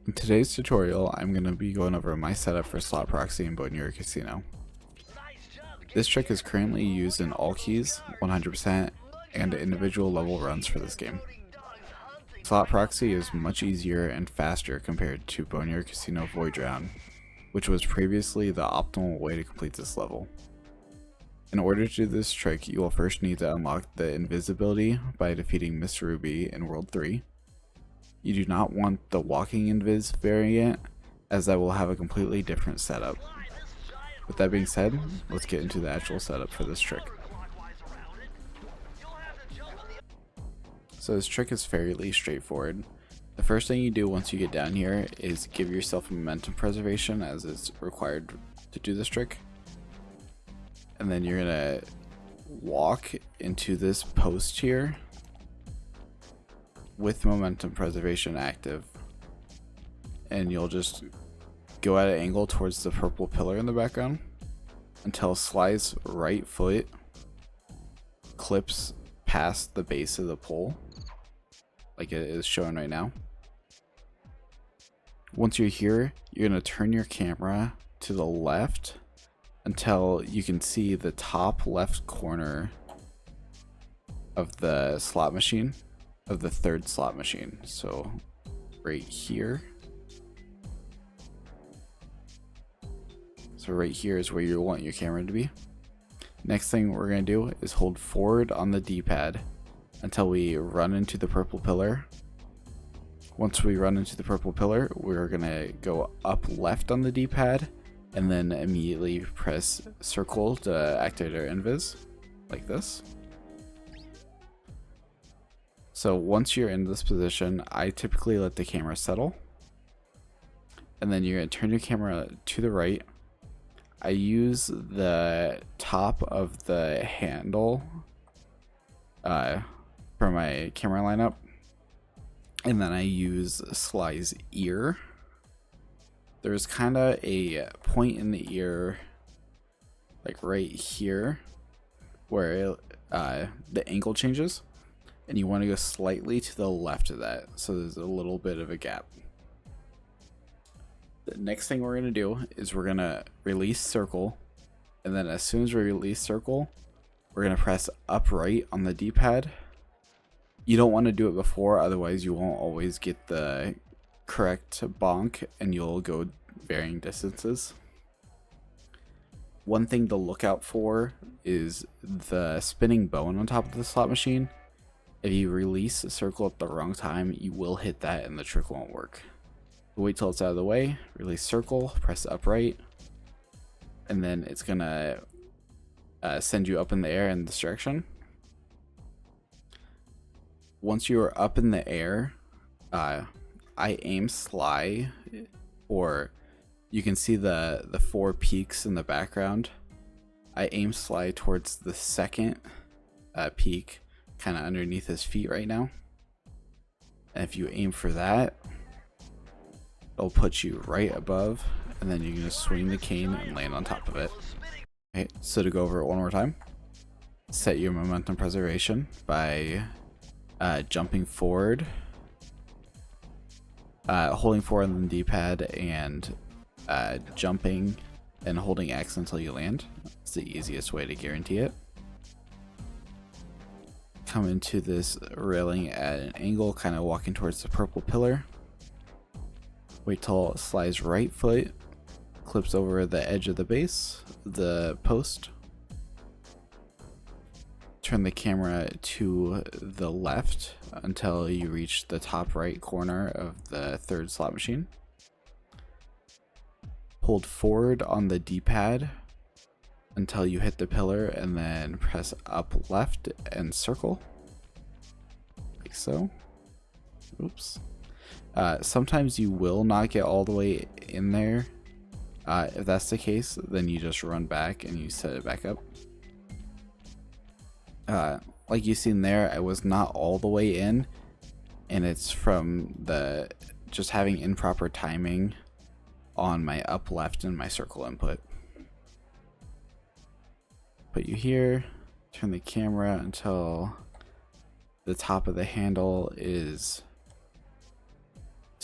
In today's tutorial, I'm going to be going over my setup for slot proxy in Boneyard Casino. This trick is currently used in all keys, 100%, and individual level runs for this game. Slot proxy is much easier and faster compared to Boneyard Casino Void Round, which was previously the optimal way to complete this level. In order to do this trick, you will first need to unlock the invisibility by defeating Miss Ruby in World 3. You do not want the walking invis variant, as that will have a completely different setup. With that being said, let's get into the actual setup for this trick. So this trick is fairly straightforward. The first thing you do once you get down here is give yourself momentum preservation, as it's required to do this trick. And then you're gonna walk into this post here with momentum preservation active, and you'll just go at an angle towards the purple pillar in the background until Sly's right foot clips past the base of the pole, like it is shown right now. Once you're here, you're going to turn your camera to the left until you can see the top left corner of the slot machine, of the third slot machine. So right here. So right here is where you want your camera to be. Next thing we're going to do is hold forward on the D-pad until we run into the purple pillar. Once we run into the purple pillar, we're going to go up left on the D-pad and then immediately press circle to activate our invis, like this. So once you're in this position, I typically let the camera settle, and then you're going to turn your camera to the right. I use the top of the handle for my camera lineup, and then I use Sly's ear. There's kind of a point in the ear, like right here, where the angle changes, and you want to go slightly to the left of that, so there's a little bit of a gap. The next thing we're going to do is we're going to release circle, and then as soon as we release circle, we're going to press upright on the D-pad. You don't want to do it before, otherwise you won't always get the correct bonk and you'll go varying distances. One thing to look out for is the spinning bone on top of the slot machine. If you release a circle at the wrong time, you will hit that and the trick won't work. Wait till it's out of the way, release circle, press upright, and then it's gonna send you up in the air in this direction. Once you are up in the air, I aim Sly, or you can see the four peaks in the background. I aim Sly towards the second peak, kind of underneath his feet right now. And if you aim for that, it'll put you right above, and then you're going to swing the cane and land on top of it. Okay, so to go over it one more time, set your momentum preservation by jumping forward, holding forward on the D-pad, and jumping and holding X until you land. It's the easiest way to guarantee it. Come into this railing at an angle, kind of walking towards the purple pillar. Wait till Sly's right foot clips over the edge of the base, the post. Turn the camera to the left until you reach the top right corner of the third slot machine. Hold forward on the D-pad until you hit the pillar, and then press up left and circle, like so. Oops. Sometimes you will not get all the way in there. If that's the case, then you just run back and you set it back up. Like you've seen there, I was not all the way in, and it's from the just having improper timing on my up left and my circle input. Put you here, turn the camera until the top of the handle is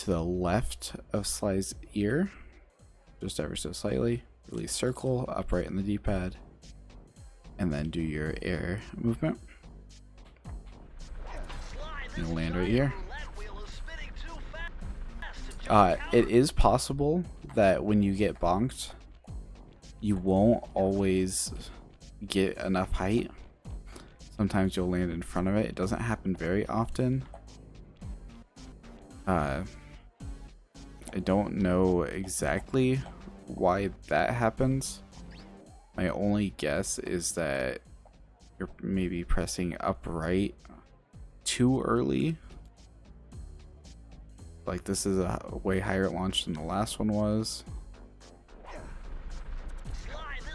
to the left of Sly's ear, just ever so slightly. Release circle, upright in the D-pad, and then do your air movement. You'll land right here. It is possible that when you get bonked, you won't always get enough height. Sometimes you'll land in front of it. It doesn't happen very often. I don't know exactly why that happens. My only guess is that you're maybe pressing upright too early. Like, this is a way higher launch than the last one was.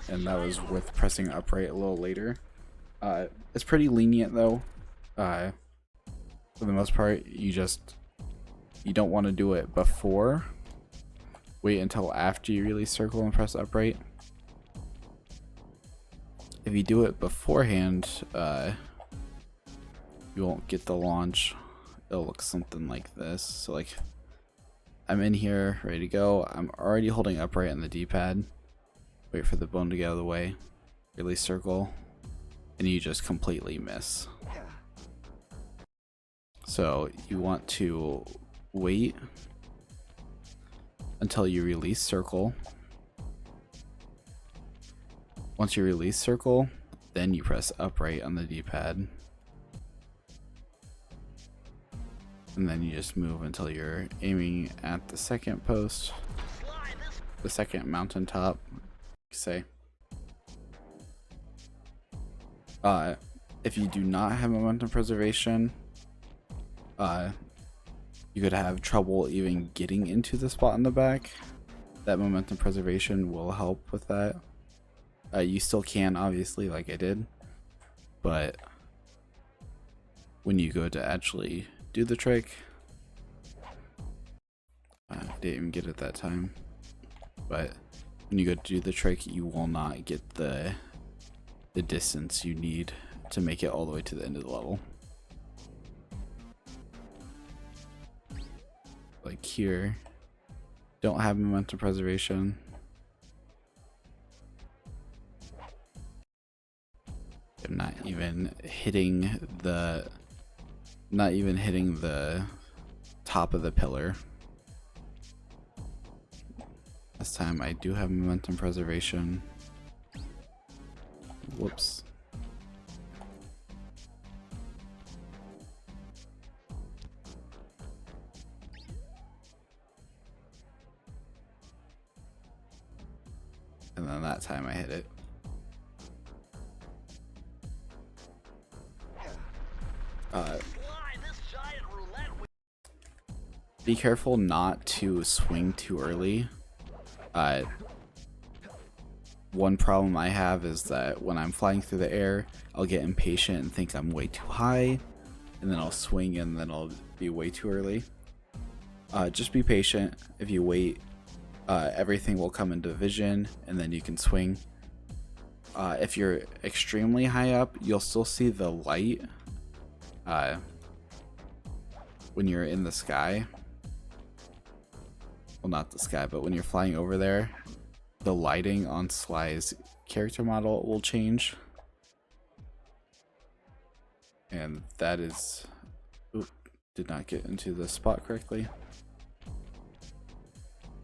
And that was with pressing upright a little later. It's pretty lenient though. For the most part, you don't want to do it before. Wait until after you release circle and press upright. If you do it beforehand, you won't get the launch. It'll look something like this. So like, I'm in here, ready to go. I'm already holding upright on the D-pad. Wait for the bone to get out of the way. Release circle. And you just completely miss. So you want to wait until you release circle. Once you release circle, then you press upright on the D-pad. And then you just move until you're aiming at the second post, the second mountaintop, say. If you do not have momentum preservation, you could have trouble even getting into the spot in the back. That momentum preservation will help with that. You still can, obviously, like I did, but when you go to actually do the trick, I didn't even get it that time, but when you go to do the trick, you will not get the distance you need to make it all the way to the end of the level. Like here, don't have momentum preservation. I'm not even hitting the top of the pillar. This time I do have momentum preservation. Whoops. And then that time I hit it. Be careful not to swing too early. One problem I have is that when I'm flying through the air, I'll get impatient and think I'm way too high, and then I'll swing and then I'll be way too early. Just be patient. If you wait, everything will come into vision and then you can swing. If you're extremely high up, you'll still see the light when you're in the sky. Well, not the sky, but when you're flying over there, the lighting on Sly's character model will change. And that is... Oop, did not get into the spot correctly.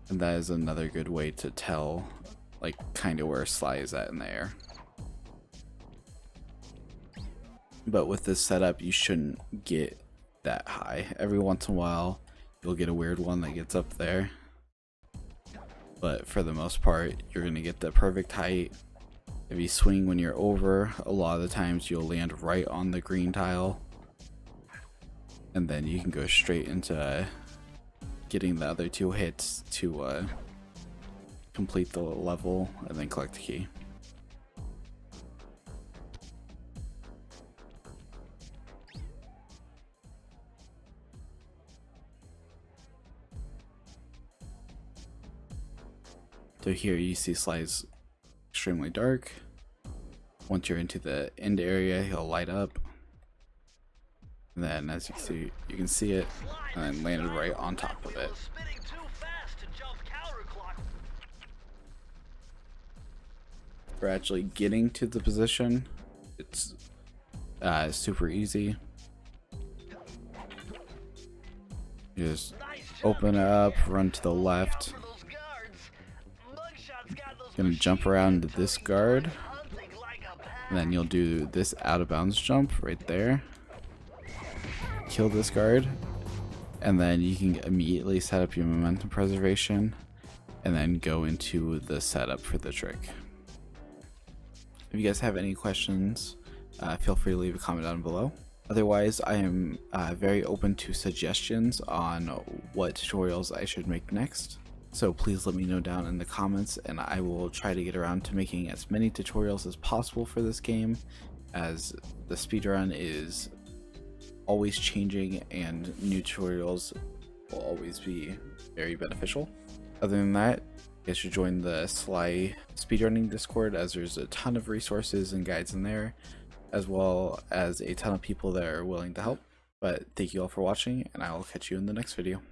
And that is another good way to tell, like, kind of where Sly is at in the air. But with this setup, you shouldn't get that high. Every once in a while, you'll get a weird one that gets up there. But for the most part, you're going to get the perfect height. If you swing when you're over, a lot of the times you'll land right on the green tile. And then you can go straight into getting the other two hits to complete the level and then collect the key. So here you see Sly's extremely dark. Once you're into the end area, he'll light up. And then as you can see it, and then landed right on top of it. For actually getting to the position, it's super easy. You just open it up, run to the left. Gonna jump around this guard, and then you'll do this out of bounds jump right there. Kill this guard, and then you can immediately set up your momentum preservation, and then go into the setup for the trick. If you guys have any questions, feel free to leave a comment down below. Otherwise, I am very open to suggestions on what tutorials I should make next. So please let me know down in the comments, and I will try to get around to making as many tutorials as possible for this game, as the speedrun is always changing and new tutorials will always be very beneficial. Other than that, you guys should join the Sly speedrunning Discord, as there's a ton of resources and guides in there, as well as a ton of people that are willing to help. But thank you all for watching, and I will catch you in the next video.